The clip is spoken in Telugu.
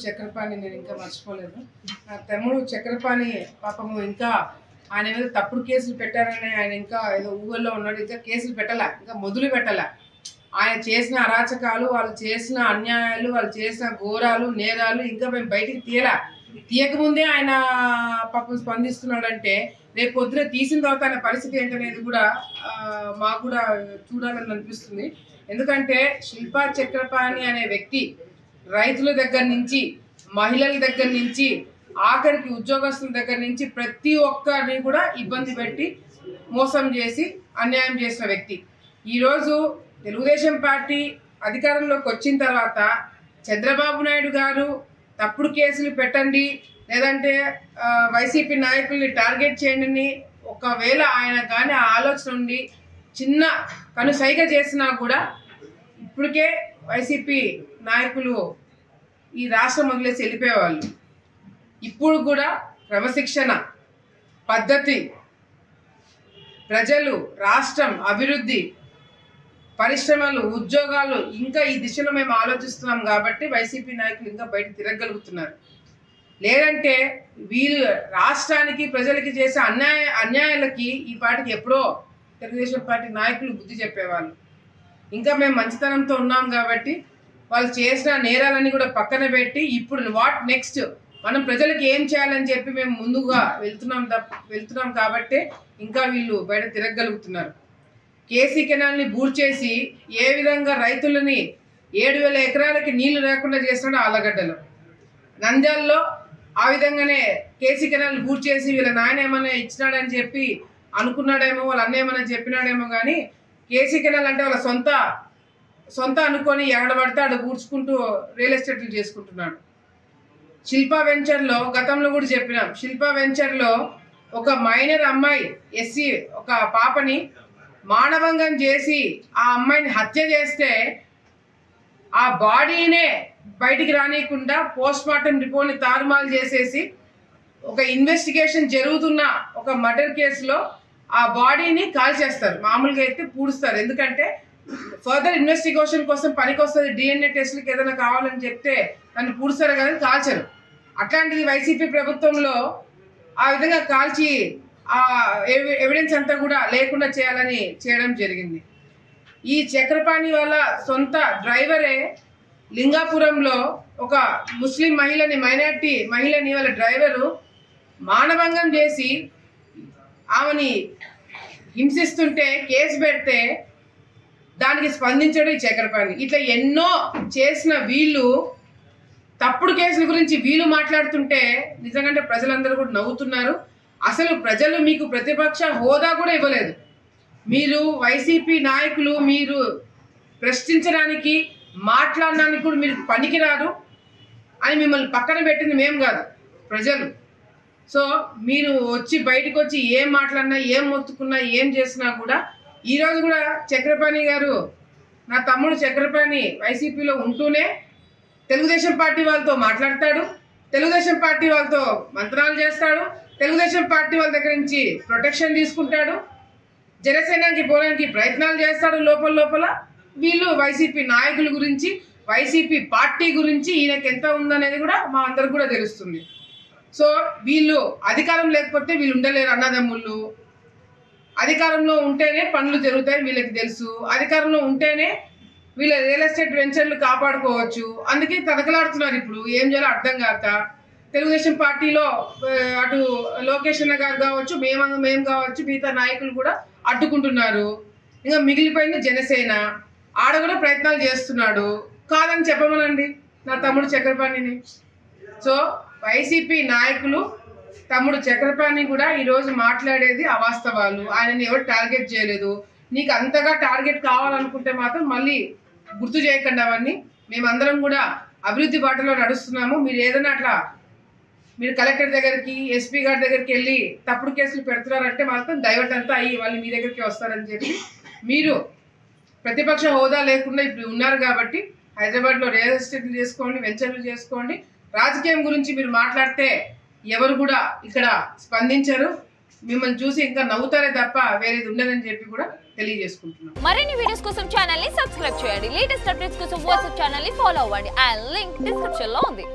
చక్రపాణి నేను ఇంకా మర్చిపోలేదు. నా తమ్ముడు చక్రపాణి పాపము ఇంకా ఆయన మీద తప్పుడు కేసులు పెట్టారని ఆయన ఇంకా ఏదో ఊళ్ళో ఉన్నాడు. ఇంకా కేసులు పెట్టాల, ఇంకా మొదలు పెట్టాల. ఆయన చేసిన అరాచకాలు, వాళ్ళు చేసిన అన్యాయాలు, వాళ్ళు చేసిన ఘోరాలు, నేరాలు ఇంకా మేము బయటికి తీయకముందే ఆయన పాపం స్పందిస్తున్నాడంటే రేపు పొద్దున తీసిన తర్వాత ఆయన పరిస్థితి ఏంటనేది కూడా మాకు కూడా చూడాలని అనిపిస్తుంది. ఎందుకంటే శిల్పా చక్రపాణి అనే వ్యక్తి రైతుల దగ్గర నుంచి, మహిళల దగ్గర నుంచి, ఆఖరికి ఉద్యోగస్తుల దగ్గర నుంచి ప్రతి ఒక్కరిని కూడా ఇబ్బంది పెట్టి మోసం చేసి అన్యాయం చేసిన వ్యక్తి. ఈరోజు తెలుగుదేశం పార్టీ అధికారంలోకి వచ్చిన తర్వాత చంద్రబాబు నాయుడు గారు తప్పుడు కేసులు పెట్టండి, లేదంటే వైసీపీ నాయకుల్ని టార్గెట్ చేయండి, ఒకవేళ ఆయన కానీ ఆ ఆలోచన ఉండి చిన్న కనుసైగ చేసినా కూడా ఇప్పటికే వైసీపీ నాయకులు ఈ రాష్ట్రం వదిలేసి వెళ్ళిపోయేవాళ్ళు. ఇప్పుడు కూడా క్రమశిక్షణ, పద్ధతి, ప్రజలు, రాష్ట్రం అభివృద్ధి, పరిశ్రమలు, ఉద్యోగాలు ఇంకా ఈ దిశలో మేము ఆలోచిస్తున్నాం కాబట్టి వైసీపీ నాయకులు ఇంకా బయట తిరగలుగుతున్నారు. లేదంటే వీళ్ళు రాష్ట్రానికి, ప్రజలకి చేసే అన్యాయాలకి ఈ పార్టీకి ఎప్పుడో తెలుగుదేశం పార్టీ నాయకులు బుద్ధి చెప్పేవాళ్ళు. ఇంకా మేము మంచితనంతో ఉన్నాం కాబట్టి వాళ్ళు చేసిన నేరాలన్నీ కూడా పక్కన పెట్టి ఇప్పుడు వాట్ నెక్స్ట్, మనం ప్రజలకు ఏం చేయాలని చెప్పి మేము ముందుగా వెళ్తున్నాం కాబట్టి ఇంకా వీళ్ళు బయట తిరగలుగుతున్నారు. కేసీ కెనాల్ని బూర్ చేసి ఏ విధంగా రైతులని 7,000 ఎకరాలకి నీళ్లు లేకుండా చేస్తున్నాడు ఆలగడ్డలో, నంద్యాలలో ఆ విధంగానే కేసీ కెనాల్ని బూర్ చేసి వీళ్ళ నాయన ఏమైనా ఇచ్చినాడని చెప్పి అనుకున్నాడేమో, వాళ్ళ అన్న ఏమైనా చెప్పినాడేమో, కానీ కేసీ కెనాల్ అంటే వాళ్ళ సొంత అనుకొని ఎగడబడితే ఆడ కూర్చుకుంటూ రియల్ ఎస్టేట్లు చేసుకుంటున్నాడు. శిల్పా వెంచర్లో గతంలో కూడా చెప్పినాం, శిల్పా వెంచర్లో ఒక మైనర్ అమ్మాయి ఎస్సీ ఒక పాపని మానభంగం చేసి ఆ అమ్మాయిని హత్య చేస్తే ఆ బాడీనే బయటికి రానియకుండా పోస్ట్ మార్టం రిపోర్ట్ని తారుమారు చేసేసి ఒక ఇన్వెస్టిగేషన్ జరుగుతున్న ఒక మర్డర్ కేసులో ఆ బాడీని కాల్చేస్తారు. మామూలుగా అయితే పూడుస్తారు, ఎందుకంటే ఫర్దర్ ఇన్వెస్టిగేషన్ కోసం పనికొస్తుంది, DNA టెస్ట్లకి ఏదైనా కావాలని చెప్తే దాన్ని పూడుస్తారు కానీ కాల్చరు. అట్లాంటిది వైసీపీ ప్రభుత్వంలో ఆ విధంగా కాల్చి ఆ ఎవిడెన్స్ అంతా కూడా లేకుండా చేయడం జరిగింది. ఈ చక్రపాణి వాళ్ళ సొంత డ్రైవరే లింగాపురంలో ఒక ముస్లిం మైనార్టీ మహిళని వాళ్ళ డ్రైవరు మానభంగం చేసి ఆమెని హింసిస్తుంటే కేసు పెడితే దానికి స్పందించడు ఈ చక్రపాణి. ఇట్లా ఎన్నో చేసిన వీళ్ళు తప్పుడు కేసుల గురించి వీళ్ళు మాట్లాడుతుంటే నిజంగా ప్రజలందరూ కూడా నవ్వుతున్నారు. అసలు ప్రజలు మీకు ప్రతిపక్ష హోదా కూడా ఇవ్వలేదు. మీరు వైసీపీ నాయకులు మీరు ప్రశ్నించడానికి, మాట్లాడడానికి కూడా మీరు పనికిరారు అని మిమ్మల్ని పక్కన పెట్టింది మేము కాదు, ప్రజలు. సో మీరు వచ్చి బయటకు వచ్చి ఏం మాట్లాడినా, ఏం మొత్తుకున్నా, ఏం చేసినా కూడా ఈరోజు కూడా చక్రపాణి గారు, నా తమ్ముడు చక్రపాణి వైసీపీలో ఉంటూనే తెలుగుదేశం పార్టీ వాళ్ళతో మాట్లాడతాడు, తెలుగుదేశం పార్టీ వాళ్ళతో మంత్రాలు చేస్తాడు, తెలుగుదేశం పార్టీ వాళ్ళ దగ్గర నుంచి ప్రొటెక్షన్ తీసుకుంటాడు, జనసేనకి పోవడానికి ప్రయత్నాలు చేస్తాడు లోపల. వీళ్ళు వైసీపీ నాయకుల గురించి, వైసీపీ పార్టీ గురించి ఈయనకి ఎంత ఉందనేది కూడా మా అందరికి కూడా తెలుస్తుంది. సో వీళ్ళు అధికారం లేకపోతే వీళ్ళు ఉండలేరు అన్నదమ్ముళ్ళు. అధికారంలో ఉంటేనే పనులు జరుగుతాయి వీళ్ళకి తెలుసు, అధికారంలో ఉంటేనే వీళ్ళ రియల్ ఎస్టేట్ వెంచర్లు కాపాడుకోవచ్చు. అందుకే తనకలాడుతున్నారు ఇప్పుడు, ఏం చేయాలో అర్థం కాక. తెలుగుదేశం పార్టీలో అటు లోకేష్ అన్న గారు కావచ్చు, మేము కావచ్చు, మిగతా నాయకులు కూడా అడ్డుకుంటున్నారు. ఇంకా మిగిలిపోయింది జనసేన, ఆడ కూడా ప్రయత్నాలు చేస్తున్నాడు. కాదని చెప్పమనండి నా తమ్ముడు చక్రపాణిని. సో వైసీపీ నాయకులు తమ్ముడు చక్రపాణి కూడా ఈరోజు మాట్లాడేది అవాస్తవాలు. ఆయనని ఎవరు టార్గెట్ చేయలేదు. నీకు అంతగా టార్గెట్ కావాలనుకుంటే మాత్రం మళ్ళీ గుర్తు చేయకండి అవన్నీ. మేమందరం కూడా అభివృద్ధి బాటలో నడుస్తున్నాము. మీరు ఏదైనా అట్లా మీరు కలెక్టర్ దగ్గరికి, ఎస్పీ గారి దగ్గరికి వెళ్ళి తప్పుడు కేసులు పెడుతున్నారంటే మాత్రం డైవర్ట్ అంతా అయ్యి వాళ్ళు మీ దగ్గరికి వస్తారని చెప్పి, మీరు ప్రతిపక్ష హోదా లేకుండా ఇప్పుడు ఉన్నారు కాబట్టి హైదరాబాద్లో రియల్ ఎస్టేట్లు చేసుకోండి, వెంచర్లు చేసుకోండి. రాజకీయం గురించి మీరు మాట్లాడితే ఎవరు కూడా ఇక్కడ స్పందించరు. మిమ్మల్ని చూసి ఇంకా నవ్వుతారే తప్ప వేరేది ఉండదని చెప్పి కూడా తెలియజేసుకుంటున్నాం. మరిన్ని వీడియోస్ కోసం ఛానల్ ని సబ్స్క్రైబ్ చేయండి. లేటెస్ట్ అప్డేట్స్ కోసం వాట్సాప్ ఛానల్ ని ఫాలో అవ్వండి. ఆ లింక్ డిస్క్రిప్షన్ లో ఉంది.